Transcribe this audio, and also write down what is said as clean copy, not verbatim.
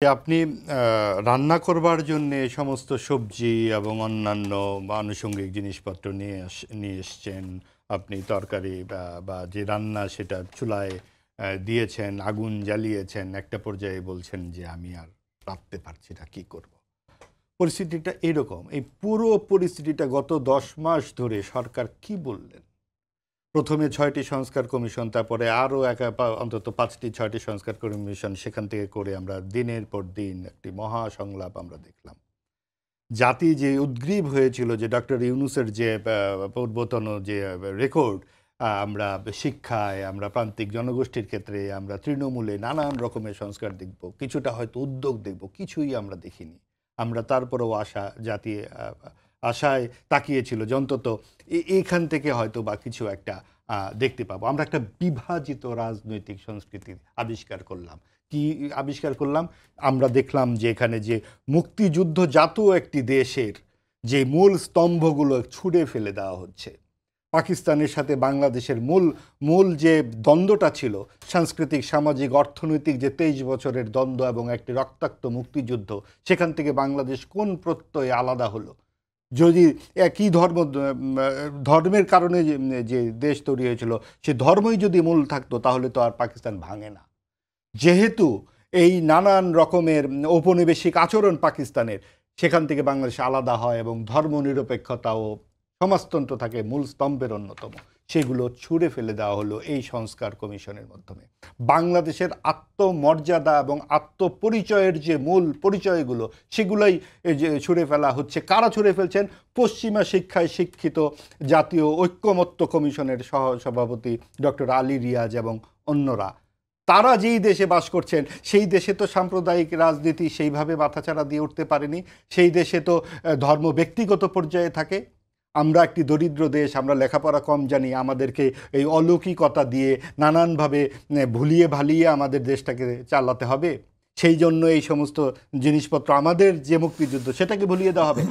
আপনি রান্না করবার জন্যে সমস্ত সবজি এবং অন্যান্য আনুষঙ্গিক জিনিসপত্র নিয়ে এসছেন। আপনি তরকারি বা যে রান্না সেটা চুলায় দিয়েছেন, আগুন জ্বালিয়েছেন। একটা পর্যায়ে বলছেন যে, "আমি আর রাঁধতে পারছি না, কি করব?" পরিস্থিতিটা এরকম। এই পুরো পরিস্থিতিটা গত ১০ মাস ধরে সরকার কি বললেন? প্রথমে ৬টি সংস্কার কমিশন, তারপরে আরও অন্তত ৫টি ৬টি সংস্কার কমিশন, সেখান থেকে করে আমরা দিনের পর দিন একটি মহা সংলাপ আমরা দেখলাম। জাতি যে উদ্গ্রীব হয়েছিল যে ডক্টর ইউনূসের যে পূর্বতন যে রেকর্ড, আমরা শিক্ষায়, আমরা প্রান্তিক জনগোষ্ঠীর ক্ষেত্রে, আমরা তৃণমূলে নানান রকমের সংস্কার দেখব, কিছুটা হয়তো উদ্যোগ দেখব, কিছুই আমরা দেখিনি। আমরা তারপরেও জাতি আশায় তাকিয়েছিল যে অন্তত এইখান থেকে হয়তো বা কিছু একটা দেখতে পাবো। আমরা একটা বিভাজিত রাজনৈতিক সংস্কৃতি আবিষ্কার করলাম। কি আবিষ্কার করলাম? আমরা দেখলাম যে এখানে যে মুক্তিযুদ্ধজাত একটি দেশের যে মূল স্তম্ভগুলো ছুঁড়ে ফেলে দেওয়া হচ্ছে। পাকিস্তানের সাথে বাংলাদেশের মূল যে দ্বন্দ্বটা ছিল, সাংস্কৃতিক, সামাজিক, অর্থনৈতিক, যে ২৩ বছরের দ্বন্দ্ব এবং একটি রক্তাক্ত মুক্তিযুদ্ধ, সেখান থেকে বাংলাদেশ কোন প্রত্যয়ে আলাদা হলো? যদি একই ধর্মের কারণে যে দেশ তৈরি হয়েছিল, সে ধর্মই যদি মূল থাকতো, তাহলে তো আর পাকিস্তান ভাঙে না। যেহেতু এই নানান রকমের ঔপনিবেশিক আচরণ পাকিস্তানের, সেখান থেকে বাংলাদেশ আলাদা হয় এবং ধর্মনিরপেক্ষতা ও সমাজতন্ত্র থাকে মূল স্তম্ভের অন্যতম। সেগুলো ছুঁড়ে ফেলে দেওয়া হলো এই সংস্কার কমিশনের মাধ্যমে। বাংলাদেশের আত্মমর্যাদা এবং আত্মপরিচয়ের যে মূল পরিচয়গুলো, সেগুলোই যে ছুঁড়ে ফেলা হচ্ছে। কারা ছুঁড়ে ফেলছেন? পশ্চিমা শিক্ষায় শিক্ষিত জাতীয় ঐক্যমত্য কমিশনের সহসভাপতি ডক্টর আলী রিয়াজ এবং অন্যরা। তারা যেই দেশে বাস করছেন, সেই দেশে তো সাম্প্রদায়িক রাজনীতি সেইভাবে মাথাচাড়া দিয়ে উঠতে পারেনি। সেই দেশে তো ধর্ম ব্যক্তিগত পর্যায়ে থাকে। আমরা একটি দরিদ্র দেশ, আমরা লেখাপড়া কম জানি, আমাদেরকে এই অলৌকিকতা দিয়ে নানানভাবে ভুলিয়ে ভালিয়ে আমাদের দেশটাকে চালাতে হবে। সেই জন্য এই সমস্ত জিনিসপত্র, আমাদের যে মুক্তিযুদ্ধ, সেটাকে ভুলিয়ে দেওয়া হবে।